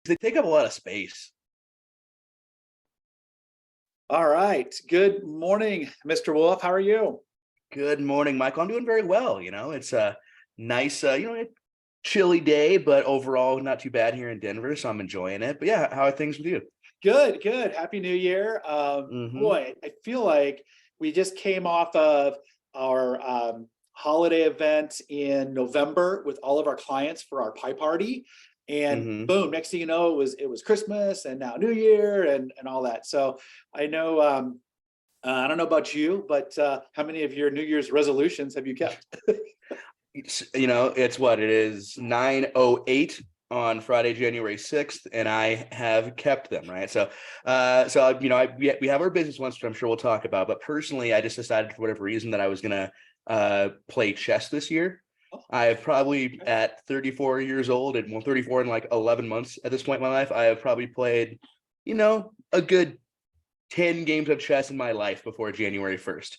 They take up a lot of space. All right. Good morning, Mr. Wolf. How are you? Good morning, Michael. I'm doing very well. It's a nice, chilly day, but overall not too bad here in Denver, so I'm enjoying it. But yeah, how are things with you? Good, good. Happy New Year. Hmm. Boy, I feel like we just came off of our holiday event in November with all of our clients for our pie party. And Hmm. boom, next thing you know, it was Christmas and now New Year and all that. So I know I don't know about you, but how many of your New Year's resolutions have you kept? It's what it is, 9:08 on Friday, January 6th, and I have kept them, right? We have our business ones, which I'm sure we'll talk about. But personally, I just decided for whatever reason that I was gonna play chess this year. Oh, I have probably okay. at 34 years old, and well, 34 in like 11 months at this point in my life, I have probably played, a good 10 games of chess in my life before January 1st.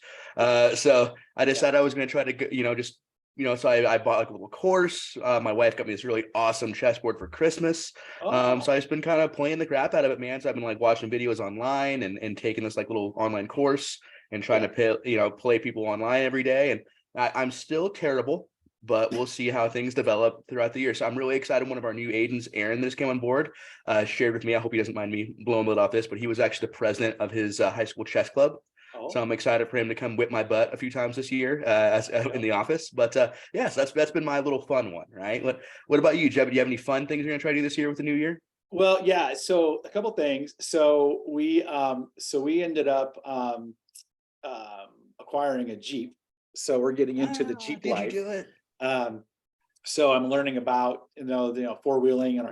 So I Yeah. decided I was going to try to, so I bought like a little course. My wife got me this really awesome chessboard for Christmas. So Oh, I've just been kind of playing the crap out of it, man. So I've been like watching videos online and taking this like little online course and trying yeah. to play people online every day. And I'm still terrible, but we'll see how things develop throughout the year. So I'm really excited. One of our new agents, Aaron, that just came on board, shared with me. I hope he doesn't mind me blowing a little off this, but he was actually the president of his high school chess club. So Oh, I'm excited for him to come whip my butt a few times this year in yeah. the office. But yeah, so that's been my little fun one, right? What about you, Jeb? Do you have any fun things you're gonna try to do this year with the new year? Well, yeah. So a couple things. So we ended up um, acquiring a Jeep. So we're getting into the Ah, Jeep did you life. do it? Um, so I'm learning about four wheeling and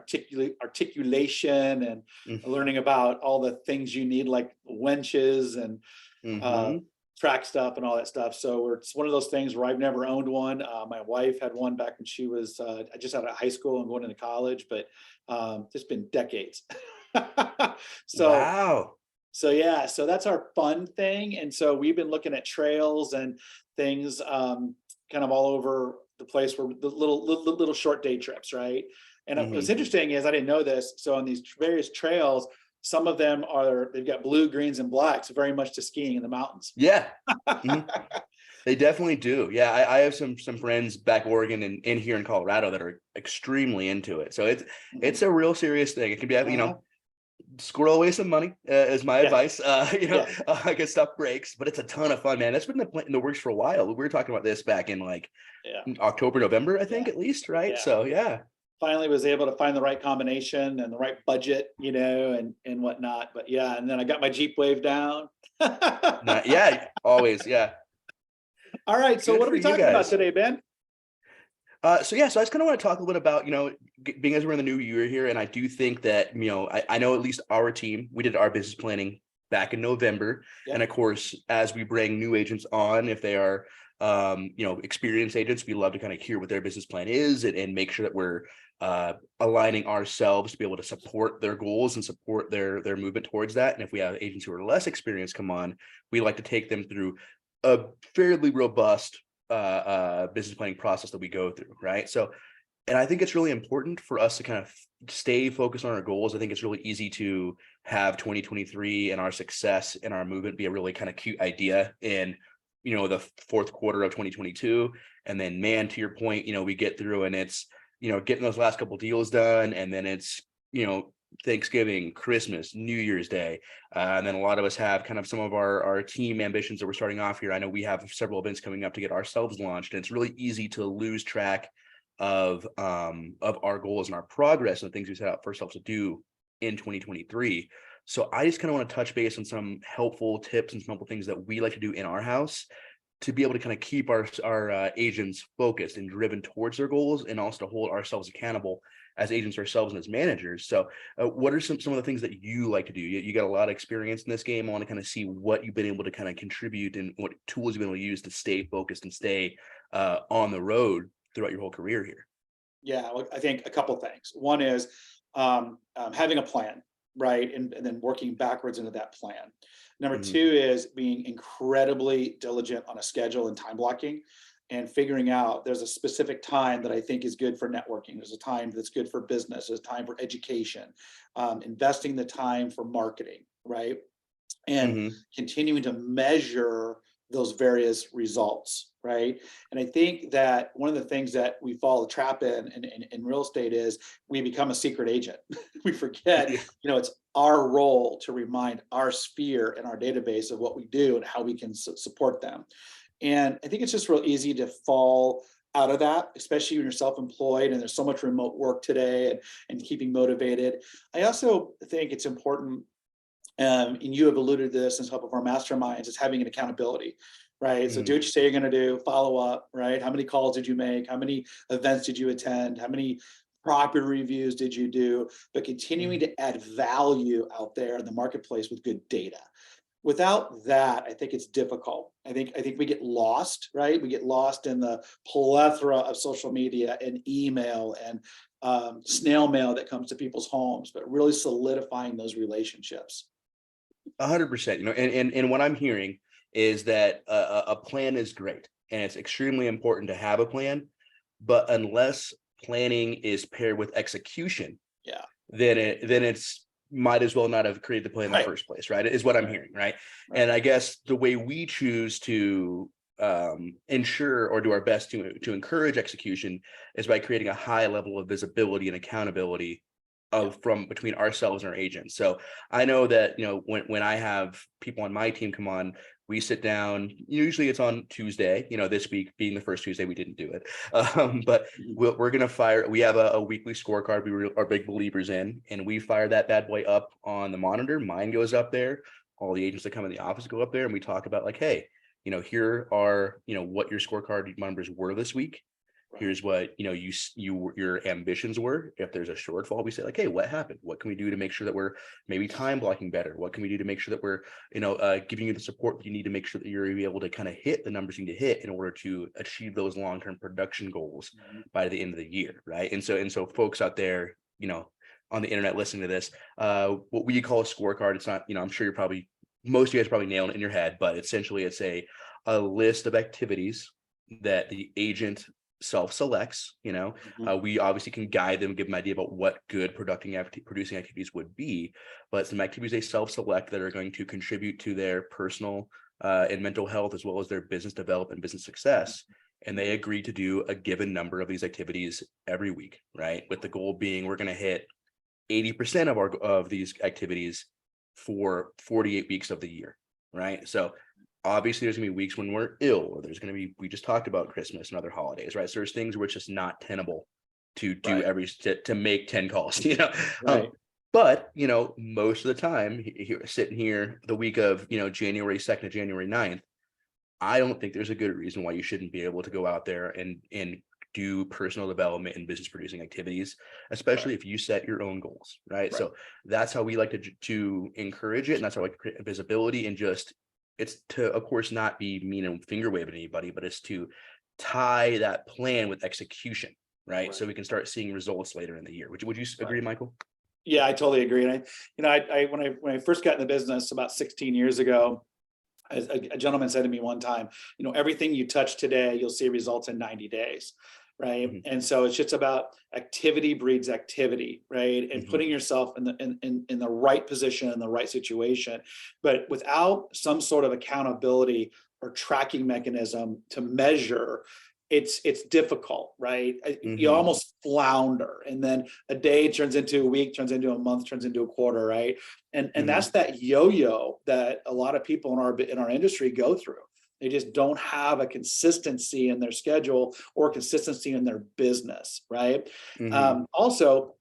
articulation and learning about all the things you need like winches and uh, Mm-hmm. track stuff and all that stuff. So it's one of those things where I've never owned one. My wife had one back when she was just out of high school and going into college, but it's been decades. so Wow. so yeah, so that's our fun thing. And so we've been looking at trails and things kind of all over the place for the little short day trips, right? And what's Mm-hmm. interesting is I didn't know this. So on these various trails, some of them they've got blue, greens, and blacks, very much to skiing in the mountains. Yeah. Mhm. They definitely do. Yeah, I have some friends back Oregon and in here in Colorado that are extremely into it. So it's Mhm. a real serious thing. It can be, Uh-huh. squirrel away some money is my Yeah, advice. yeah, I guess stuff breaks, but it's a ton of fun, man. That's been in the works for a while. We were talking about this back in like yeah, October, November, I think yeah, at least, right? yeah. So yeah, Finally was able to find the right combination and the right budget, and whatnot. But yeah, and then I got my Jeep Wave down. not yeah, always, yeah. All right, so Good what are for we you talking about guys. today, Ben? So yeah, so I just kind of want to talk a little bit about, being as we're in the new year here, and I do think that, I know at least our team, we did our business planning back in November, and Yep. of course, as we bring new agents on, if they are, experienced agents, we love to kind of hear what their business plan is and make sure that we're aligning ourselves to be able to support their goals and support their movement towards that. And if we have agents who are less experienced come on, we like to take them through a fairly robust business planning process that we go through, right? So, and I think it's really important for us to kind of stay focused on our goals. I think it's really easy to have 2023 and our success and our movement be a really kind of cute idea in, the fourth quarter of 2022. And then, man, to your point, we get through and it's, getting those last couple deals done. And then it's, Thanksgiving, Christmas, New Year's Day. And then a lot of us have kind of some of our team ambitions that we're starting off here. I know we have several events coming up to get ourselves launched, and it's really easy to lose track of our goals and our progress and the things we set out for ourselves to do in 2023. So I just kind of want to touch base on some helpful tips and some helpful things that we like to do in our house to be able to kind of keep our agents focused and driven towards their goals, and also to hold ourselves accountable as agents ourselves and as managers. So what are some of the things that you like to do? You got a lot of experience in this game. I want to kind of see what you've been able to kind of contribute and what tools you've been able to use to stay focused and stay on the road throughout your whole career here. Yeah, well, I think a couple things. One is having a plan, right, and then working backwards into that plan. Number two Hmm. is being incredibly diligent on a schedule and time blocking. and figuring out there's a specific time that I think is good for networking. There's a time that's good for business. There's a time for education, investing the time for marketing, right? And Hmm. continuing to measure those various results, right? And I think that one of the things that we fall a trap in real estate is we become a secret agent. We forget, Yeah. it's our role to remind our sphere and our database of what we do and how we can support them. And I think it's just real easy to fall out of that, especially when you're self-employed and there's so much remote work today, and keeping motivated. I also think it's important, and you have alluded to this in some of our masterminds, is having an accountability, right? So do Hmm. what you say you're going to do, follow up, right? How many calls did you make? How many events did you attend? How many property reviews did you do? But continuing to add value out there in the marketplace with good data. Without that, I think it's difficult. I think we get lost, right? We get lost in the plethora of social media and email and snail mail that comes to people's homes, but really solidifying those relationships. 100%. And what I'm hearing is that a plan is great, and it's extremely important to have a plan. But unless planning is paired with execution, Yeah. then it's might as well not have created the plan in the Right. first place, right? Is what I'm Right. hearing, right? Right. And I guess the way we choose to ensure or do our best to encourage execution is by creating a high level of visibility and accountability Yeah. of from between ourselves and our agents. So I know that when I have people on my team come on, we sit down. Usually it's on Tuesday. This week being the first Tuesday, we didn't do it, but Mhm. we're gonna fire. We have a weekly scorecard are big believers in, and we fire that bad boy up on the monitor. Mine goes up there. All the agents that come in the office go up there, and we talk about like, hey, here are what your scorecard numbers were this week. Right. Here's what your ambitions were. If there's a shortfall, we say like, hey, what happened? What can we do to make sure that we're maybe time blocking better? What can we do to make sure that we're giving you the support that you need to make sure that you're able to kind of hit the numbers you need to hit in order to achieve those long-term production goals Mhm. by the end of the year, right? And so folks out there, on the internet listening to this, what we call a scorecard, it's not, I'm sure you're probably, most of you guys probably nailed it in your head, but essentially it's a list of activities that the agent self-selects. Mhm. We obviously can guide them, give them an idea about what good producing activities would be, but some activities they self-select that are going to contribute to their personal and mental health, as well as their business development, business success. And they Mhm. agree to do a given number of these activities every week, right? With the goal being we're going to hit 80% of these activities for 48 weeks of the year, right? So obviously there's gonna be weeks when we're ill, or there's gonna be, we just talked about Christmas and other holidays, right? So there's things where it's just not tenable to do Right. to make 10 calls. Right. But most of the time sitting here the week of January 2nd to January 9th, I don't think there's a good reason why you shouldn't be able to go out there and do personal development and business producing activities, Right. especially if you set your own goals, right? Right. So that's how we like to encourage it, and that's how I like to create visibility. And just, it's to, of course, not be mean and finger waving anybody, but it's to tie that plan with execution, right? So Right. we can start seeing results later in the year. Would you agree, Right. Michael? Yeah, I totally agree. And when I first got in the business about 16 years ago, a gentleman said to me one time, everything you touch today, you'll see results in 90 days. Right. Hmm. And so it's just about activity breeds activity, right? And Hmm. putting yourself in the right position, in the right situation. But without some sort of accountability or tracking mechanism to measure, it's difficult, right? You Hmm. almost flounder. And then a day turns into a week, turns into a month, turns into a quarter, right? And Hmm. that's that yo-yo that a lot of people in our industry go through. They just don't have a consistency in their schedule or consistency in their business, right? Hmm. Also,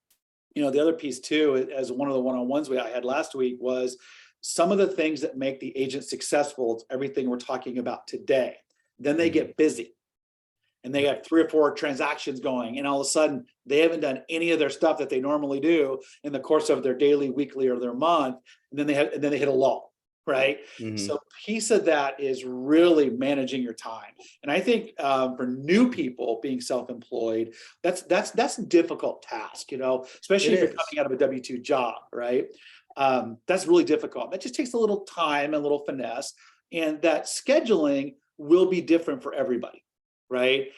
the other piece too, as one of the one-on-ones I had last week, was some of the things that make the agent successful. It's everything we're talking about today. Then they Hmm. get busy and they have 3 or 4 transactions going, and all of a sudden they haven't done any of their stuff that they normally do in the course of their daily, weekly, or their month, and then they hit a lull, right? Hmm. So piece of that is really managing your time, and I think for new people being self-employed, that's a difficult task, It especially if you're is. coming out of a W-2 job, right? That's really difficult. That just takes a little time and a little finesse, and that scheduling will be different for everybody. right?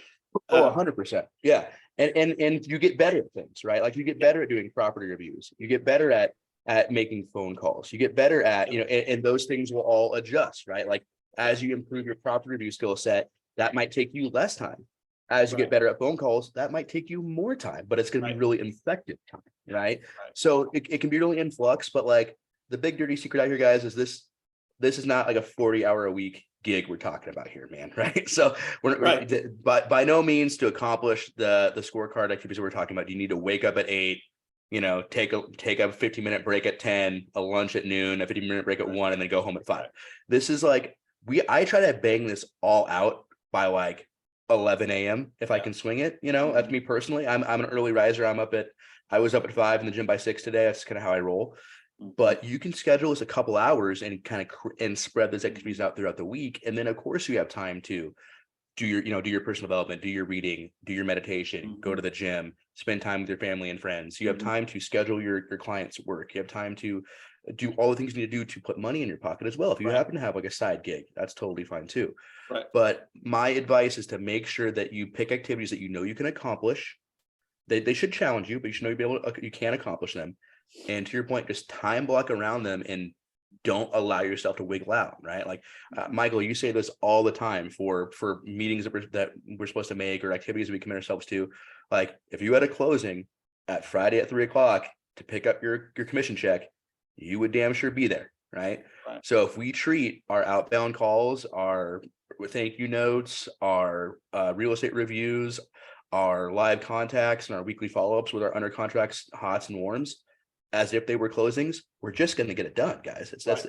Oh, Uh, 100%. Yeah. And you get better at things, right? Like you get better at doing property reviews. You get better at making phone calls. You get better at, and those things will all adjust, right? Like as you improve your property review skill set, that might take you less time. As you right, get better at phone calls, that might take you more time, but it's going to be right, really effective time, right? right. So it can be really in flux, but like the big dirty secret out here, guys, is this is not like a 40-hour a week gig we're talking about here, man. Right. So Right. but by no means to accomplish the scorecard activities we're talking about, do you need to wake up at 8, take a 15-minute break at 10, a lunch at noon, a 15-minute break at 1, and then go home at 5. This is like I try to bang this all out by like 11 a.m. if I can swing it. That's me personally. I'm an early riser. I was up at 5 in the gym by 6 today. That's kind of how I roll. But you can schedule this a couple hours and kind of and spread those activities out throughout the week. And then of course you have time to do your personal development, do your reading, do your meditation, go to the gym, spend time with your family and friends. You have time to schedule your clients' work. You have time to do all the things you need to do to put money in your pocket as well. If you happen to have like a side gig, that's totally fine too. Right. But my advice is to make sure that you pick activities that you can accomplish. They should challenge you, but you should know you can accomplish them. And to your point, just time block around them and don't allow yourself to wiggle out, right? Like Michael, you say this all the time for meetings that we're supposed to make or activities that we commit ourselves to. Like if you had a closing at Friday at 3 o'clock to pick up your commission check, you would damn sure be there, right? So if we treat our outbound calls, our thank you notes, our real estate reviews, our live contacts, and our weekly follow-ups with our under contracts, hots and warms as if they were closings, we're just going to get it done, guys. That's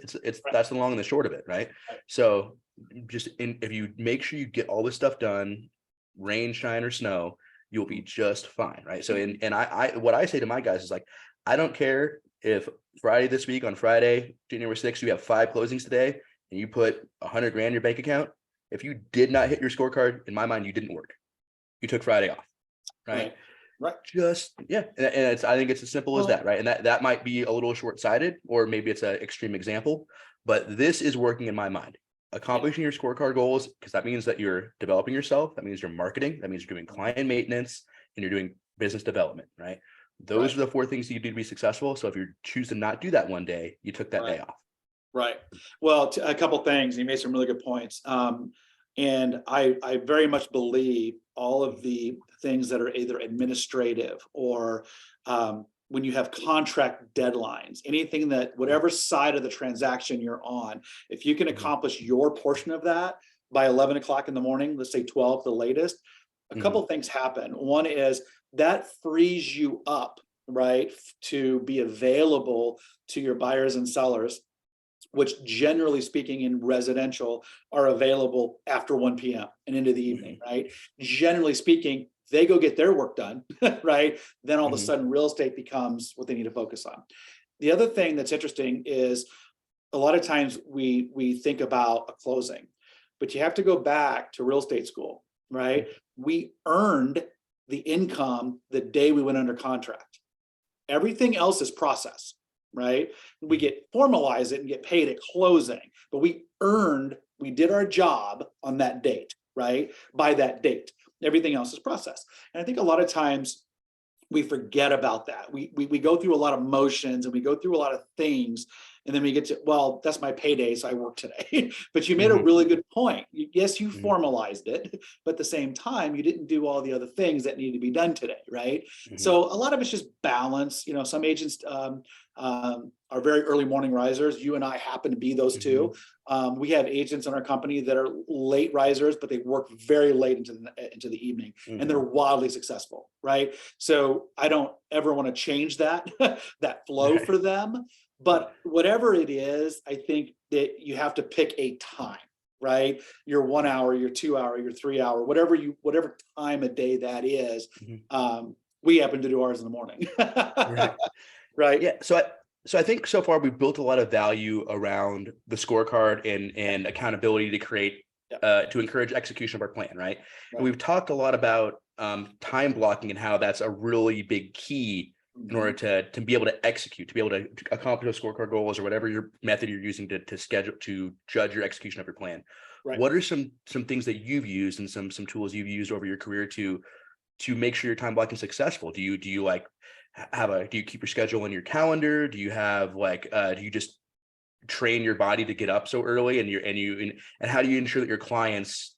the long and the short of it, right? So if you make sure you get all this stuff done, rain, shine, or snow, you'll be just fine, right? So and I what I say to my guys is like, I don't care if Friday this week on Friday, January 6th, you have 5 closings today and you put 100 grand in your bank account. If you did not hit your scorecard, in my mind, you didn't work. You took Friday off, right? Right. Just and I think it's as simple as that, right? And that might be a little short-sighted, or maybe it's an extreme example, but this is working in my mind. Accomplishing your scorecard goals, because that means that you're developing yourself, that means you're marketing, that means you're doing client maintenance, and you're doing business development, right? Those are the 4 things you do to be successful. So if you choose to not do that one day, you took that day off. Right. Well, a couple things. You made some really good points. And I very much believe all of the things that are either administrative or when you have contract deadlines, anything that whatever side of the transaction you're on, if you can accomplish your portion of that by 11 o'clock in the morning, let's say 12 the latest, a couple things happen. One is that frees you up, right, to be available to your buyers and sellers, which generally speaking in residential are available after 1 p.m. and into the evening, right? Generally speaking, they go get their work done, right? Then all of a sudden real estate becomes what they need to focus on. The other thing that's interesting is a lot of times we think about a closing, but you have to go back to real estate school, right? We earned the income the day we went under contract. Everything else is process, right? We get formalize it and get paid at closing, but we did our job on that date, right? By that date, everything else is process. And I think a lot of times we forget about that. We go through a lot of motions and we go through a lot of things, and then we get to, well, that's my payday, so I work today. But you made a really good point. Yes, you formalized it, but at the same time, you didn't do all the other things that need to be done today, right? So a lot of it's just balance. Some agents are very early morning risers. You and I happen to be those two. We have agents in our company that are late risers, but they work very late into the evening, and they're wildly successful, right? So I don't ever want to change that that flow for them. But whatever it is, I think that you have to pick a time, right? Your 1 hour, your 2 hour, your 3 hour, whatever time of day that is. We happen to do ours in the morning. Right. Yeah. So I think so far we've built a lot of value around the scorecard and accountability to create to encourage execution of our plan, right? And we've talked a lot about time blocking and how that's a really big key in order to be able to execute, to be able to accomplish those scorecard goals or whatever your method you're using to schedule, to judge your execution of your plan. Right. What are some things that you've used and some tools you've used over your career to make sure your time blocking is successful? Do you like do you keep your schedule in your calendar? Do you have like do you just train your body to get up so early, and how do you ensure that your clients,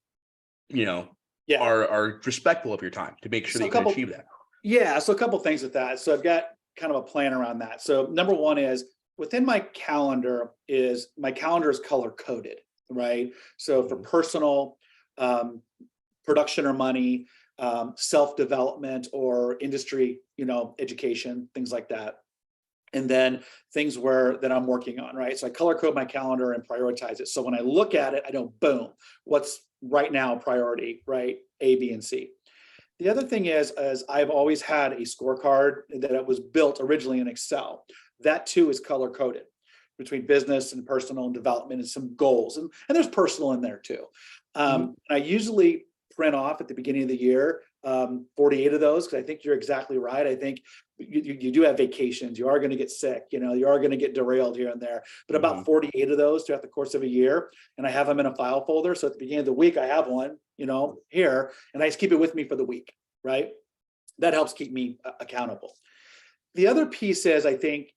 you know, Yeah. are respectful of your time to make sure that So a you can couple, achieve that? yeah. So a couple things with that. So I've got kind of a plan around that. So number one is within my calendar is color coded, right? So for Mhm. personal, um, production or money, self-development or industry, education, things like that. And then things that I'm working on, right? So I color code my calendar and prioritize it. So when I look at it, I know, boom, what's right now priority, right? A, B, and C. The other thing is I've always had a scorecard that it was built originally in Excel. That too is color coded between business and personal and development and some goals. And there's personal in there too. Mhm. I usually print off at the beginning of the year 48 of those, because I think you're exactly right. I think you do have vacations. You are going to get sick. You are going to get derailed here and there. But about Mhm. 48 of those throughout the course of a year. And I have them in a file folder. So at the beginning of the week, I have one, here, and I just keep it with me for the week, right? That helps keep me accountable. The other piece is, I think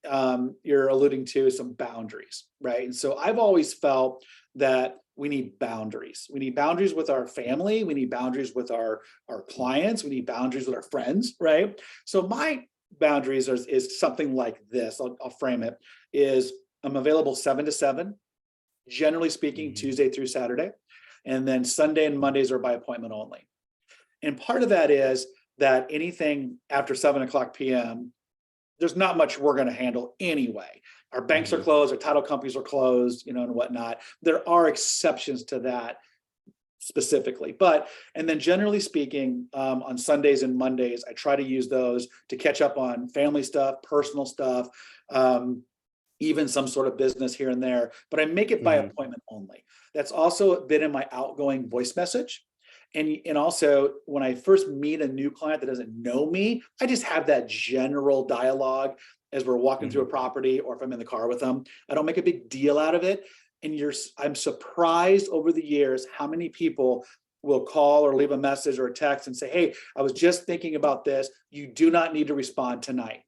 you're alluding to, is some boundaries, right? And so I've always felt that we need boundaries. We need boundaries with our family. We need boundaries with our clients. We need boundaries with our friends, right? So my boundaries is something like this. I'll frame it. Is I'm available 7 to 7, generally speaking, Mhm. Tuesday through Saturday, and then Sunday and Mondays are by appointment only. And part of that is that anything after 7 o'clock p.m., there's not much we're going to handle anyway. Our banks are Mhm. closed, our title companies are closed, and whatnot. There are exceptions to that specifically, and then generally speaking, on Sundays and Mondays, I try to use those to catch up on family stuff, personal stuff, um, even some sort of business here and there, but I make it by Mhm. appointment only. That's also been in my outgoing voice message. And also when I first meet a new client that doesn't know me, I just have that general dialogue as we're walking through a Mhm. property or if I'm in the car with them. I don't make a big deal out of it. And I'm surprised over the years how many people will call or leave a message or a text and say, "Hey, I was just thinking about this. You do not need to respond tonight,"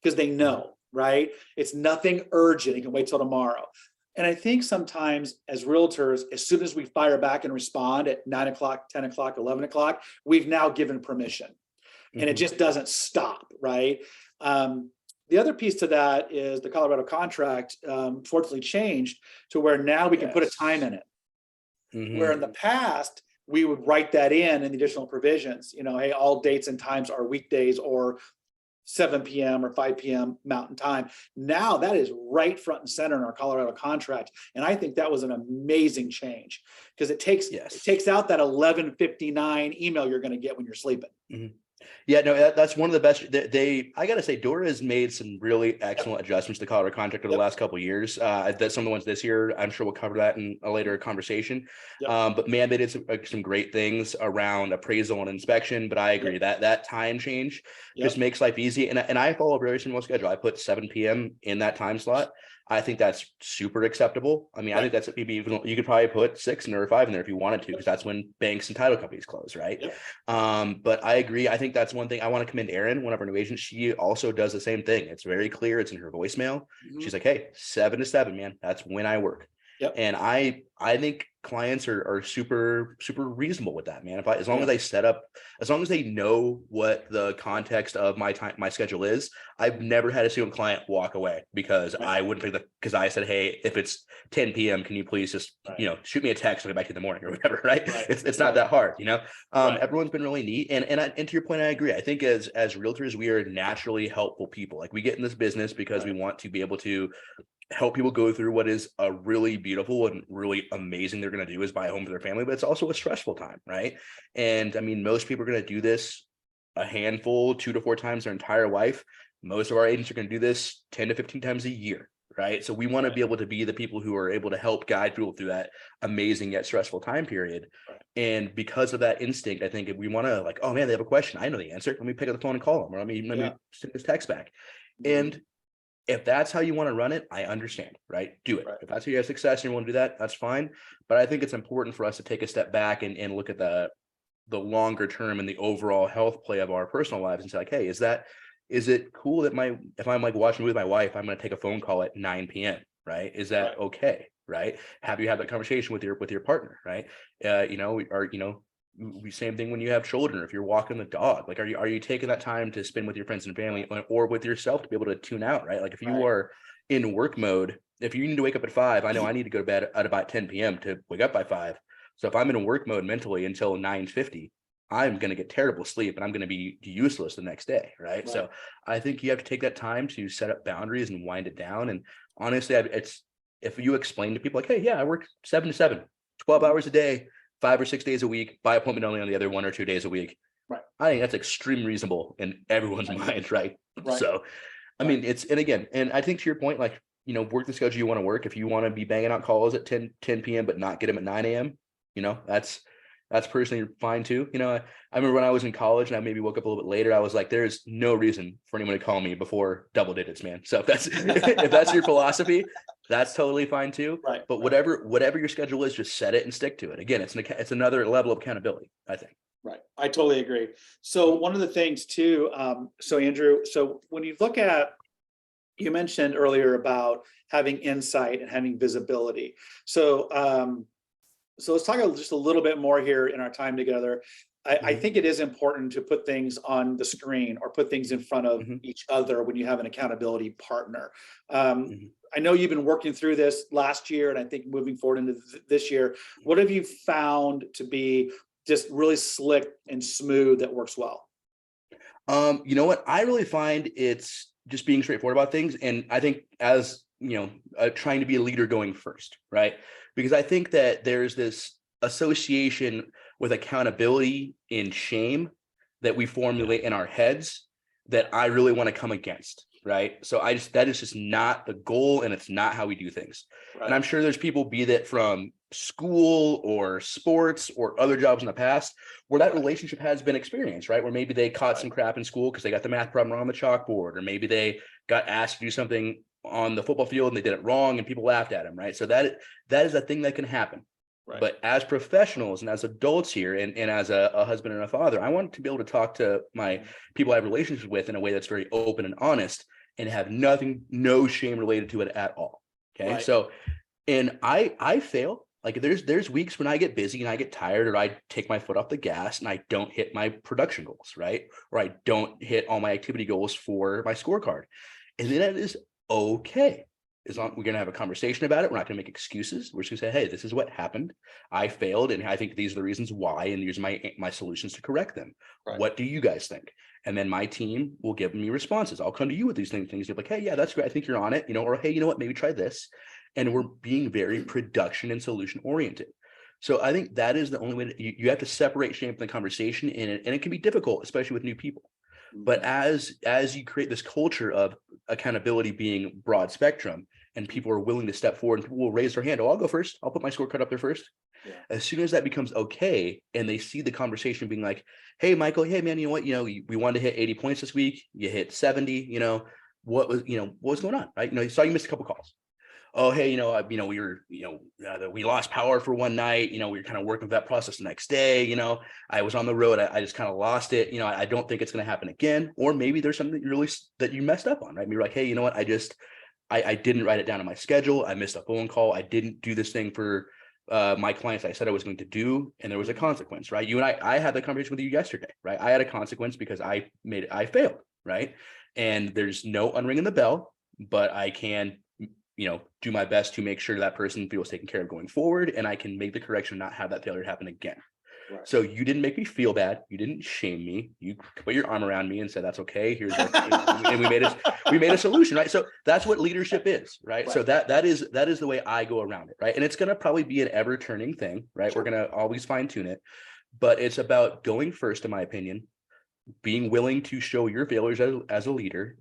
because they Mhm. know, right? It's nothing urgent. You can wait till tomorrow. And I think sometimes as realtors, as soon as we fire back and respond at 9 o'clock, 10 o'clock, 11 o'clock, we've now given permission, and it Mhm. just doesn't stop, right? Um, the other piece to that is the Colorado contract, fortunately changed to where now we can put a time Yes. in it. Where Mhm. in the past, we would write that in the additional provisions, hey, all dates and times are weekdays or 7 p.m. or 5 p.m. Mountain Time. Now that is right front and center in our Colorado contract, and I think that was an amazing change because it Yes. takes out that 11:59 email you're going to get when you're sleeping. Mhm. Yeah, no, that's one of the best. I gotta say, Dora has made some really Yep. excellent adjustments to the Colorado contract over the Yep. last couple of years. That some of the ones this year, I'm sure we'll cover that in a later conversation. Yep. But man, they did some great things around appraisal and inspection. But I agree Yep. that that time change just Yep. makes life easy. And I follow a very similar schedule. I put 7 p.m. in that time slot. I think that's super acceptable. I mean, I think Right. that's maybe even you could probably put 6 or 5 in there if you wanted to, because that's when banks and title companies close, right? Yep. But I agree. I think that's one thing I want to commend Erin, one of our new agents. She also does the same thing. It's very clear. It's in her voicemail. Mhm. She's like, "Hey, 7 to 7, man. That's when I work." Yep. And I think clients are super reasonable with that, man. As long Yeah. as as long as they know what the context of my schedule is, I've never had a single client walk away because Right. I wouldn't pick because I said, "Hey, if it's 10 p.m., can you please just Right. shoot me a text, I'll get back to you in the morning," or whatever, right? Right. It's not Right. that hard. Right. Everyone's been really neat, and to your point, I agree. I think as realtors, we are naturally helpful people. Like, we get in this business because we Right. want to be able to help people go through what is a really beautiful and really amazing they're going to do, is buy a home for their family, but it's also a stressful time, right? And I mean, most people are going to do this a handful, 2 to 4 times their entire life. Most of our agents are going to do this 10 to 15 times a year, right? So we want to Right. be able to be the people who are able to help guide people through that amazing yet stressful time period. Right. And because of that instinct, I think if we want to, like, oh man, they have a question, I know the answer, let me pick up the phone and call them, or let me Yeah. send this text back. Mhm. And if that's how you want to run it, I understand, right? Do it. Right. If that's how you have success and you want to do that, that's fine. But I think it's important for us to take a step back and look at the longer term and the overall health play of our personal lives and say like, hey, is it cool that if I'm like watching with my wife, I'm going to take a phone call at 9 p.m. Right? Is that okay? Right? Have you had that conversation with your partner? Right? We same thing when you have children, or if you're walking the dog, like are you taking that time to spend with your friends and family or with yourself to be able to tune out, right? Like if you are in work mode, if you need to wake up at 5, I know I need to go to bed at about 10 p.m. to wake up by 5. So if I'm in work mode mentally until 9:50, I'm going to get terrible sleep and I'm going to be useless the next day, right? So I think you have to take that time to set up boundaries and wind it down. And honestly, it's if you explain to people like, hey, yeah, I work 7 to 7, 12 hours a day, 5 or 6 days a week, by appointment only on the other 1 or 2 days a week. Right. I think that's extremely reasonable in everyone's mind, right? So, I mean, and I think to your point, like, work the schedule you want to work. If you want to be banging out calls at 10 p.m., but not get them at 9 a.m., that's personally fine too. I remember when I was in college and I maybe woke up a little bit later, I was like, there's no reason for anyone to call me before double digits, man. So if that's your philosophy, that's totally fine too. Right. But whatever your schedule is, just set it and stick to it. Again, it's another level of accountability, I think. Right. I totally agree. So one of the things too, so Andrew, so when you look at, you mentioned earlier about having insight and having visibility. So let's talk just a little bit more here in our time together. I think it is important to put things on the screen or put things in front of each other when you have an accountability partner. I know you've been working through this last year, and I think moving forward into this year, what have you found to be just really slick and smooth that works well? You know what? I really find it's just being straightforward about things. And I think as, trying to be a leader going first, right? Because I think that there's this association with accountability and shame that we formulate in our heads that I really want to come against, right? So that is just not the goal, and it's not how we do things. Right. And I'm sure there's people, be that from school or sports or other jobs in the past, where that relationship has been experienced, right? Where maybe they caught some crap in school because they got the math problem on the chalkboard, or maybe they got asked to do something on the football field and they did it wrong and people laughed at them, right? So that is a thing that can happen. Right. But as professionals and as adults here, and as a husband and a father, I want to be able to talk to my people I have relationships with in a way that's very open and honest and have no shame related to it at all. Okay. Right. So, and I fail. Like there's weeks when I get busy and I get tired, or I take my foot off the gas and I don't hit my production goals, right? Or I don't hit all my activity goals for my scorecard. And then that is okay. We're going to have a conversation about it. We're not going to make excuses. We're just going to say, hey, this is what happened. I failed, and I think these are the reasons why, and these are my solutions to correct them. Right. What do you guys think? And then my team will give me responses. I'll come to you with these things. You're like, hey, yeah, that's great. I think you're on it, or hey, you know what, maybe try this. And we're being very production and solution oriented. So I think that is the only way you have to separate shame from the conversation, and it can be difficult, especially with new people. But as you create this culture of accountability being broad spectrum, and people are willing to step forward, and people will raise their hand, I'll go first. I'll put my scorecard up there first. Yeah. As soon as that becomes okay, and they see the conversation being like, hey, Michael, hey, man, you know what? We wanted to hit 80 points this week. You hit 70, what was going on, right? You saw you missed a couple calls. Oh, hey, we were, we lost power for one night. We were kind of working with that process the next day. I was on the road. I just kind of lost it. I don't think it's going to happen again. Or maybe there's something that you messed up on, right? Maybe you're like, hey, you know what? I didn't write it down on my schedule. I missed a phone call. I didn't do this thing for my clients I said I was going to do, and there was a consequence, right? You and I had the conversation with you yesterday, right? I had a consequence because I failed, right? And there's no unringing the bell, but I can do my best to make sure that person feels taken care of going forward, and I can make the correction and not have that failure happen again. Right. So you didn't make me feel bad. You didn't shame me. You put your arm around me and said, that's okay. Here's and we made a solution, right? So that's what leadership is, right? So that is the way I go around it, right? And it's going to probably be an ever turning thing, right? Sure. We're going to always fine tune it, but it's about going first, in my opinion, being willing to show your failures as a leader,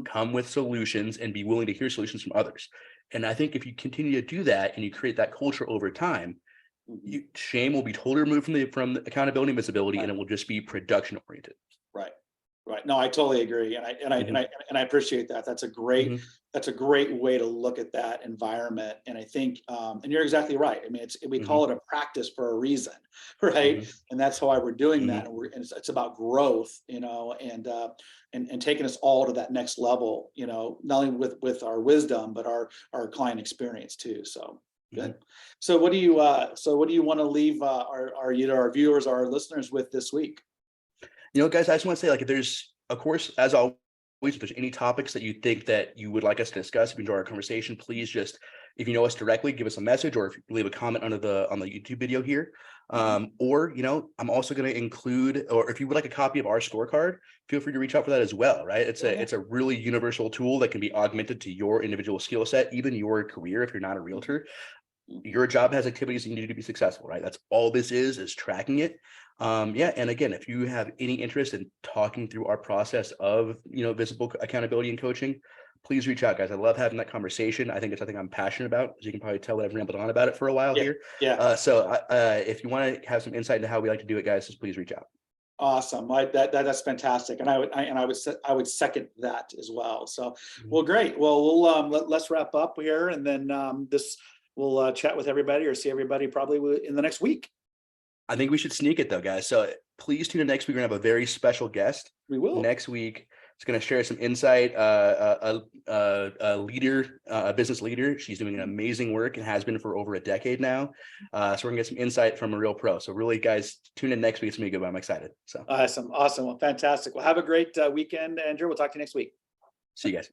come with solutions, and be willing to hear solutions from others. And I think if you continue to do that and you create that culture over time, shame will be totally removed from the accountability and visibility, and it will just be production oriented. Right. Right. No, I totally agree. And I appreciate that. Mhm, That's a great way to look at that environment. And I think, and you're exactly right. I mean, we mhm, call it a practice for a reason, right? mhm, And that's why we're doing that. mhm. And it's about growth, and taking us all to that next level, not only with our wisdom, but our client experience too. So good. Mhm. So what do you want to leave our viewers, our listeners with this week? Guys, I just want to say, like, if there's, of course, as always, if there's any topics that you think that you would like us to discuss, if you enjoy our conversation, please just, if you know us directly, give us a message, or if you leave a comment under on the YouTube video here. Mhm. Or, I'm also going to include, or if you would like a copy of our scorecard, feel free to reach out for that as well, right? It's Yeah, a yeah. it's a really universal tool that can be augmented to your individual skill set, even your career if you're not a Mhm. realtor. Your job has activities you need to be successful, right? That's all this is tracking it. Yeah, and again, if you have any interest in talking through our process of visible accountability and coaching, please reach out, guys. I love having that conversation. I think it's something I'm passionate about, as you can probably tell that I've rambled on about it for a while Yeah, here. yeah. If you want to have some insight into how we like to do it, guys, just please reach out. Awesome. That's fantastic. And I would second that as well. So, Mhm. well, great. Well, let's wrap up here, and then we'll chat with everybody or see everybody probably in the next week. I think we should sneak it though, guys. So please tune in next week. We're gonna have a very special guest We will. next week. It's going to share some insight. A leader, a business leader. She's doing an amazing work and has been for over a decade now. So we're gonna get some insight from a real pro. So really, guys, tune in next week. It's gonna be good. I'm excited. So Awesome. Awesome. Well, fantastic. Well, have a great weekend, Andrew. We'll talk to you next week. see you guys.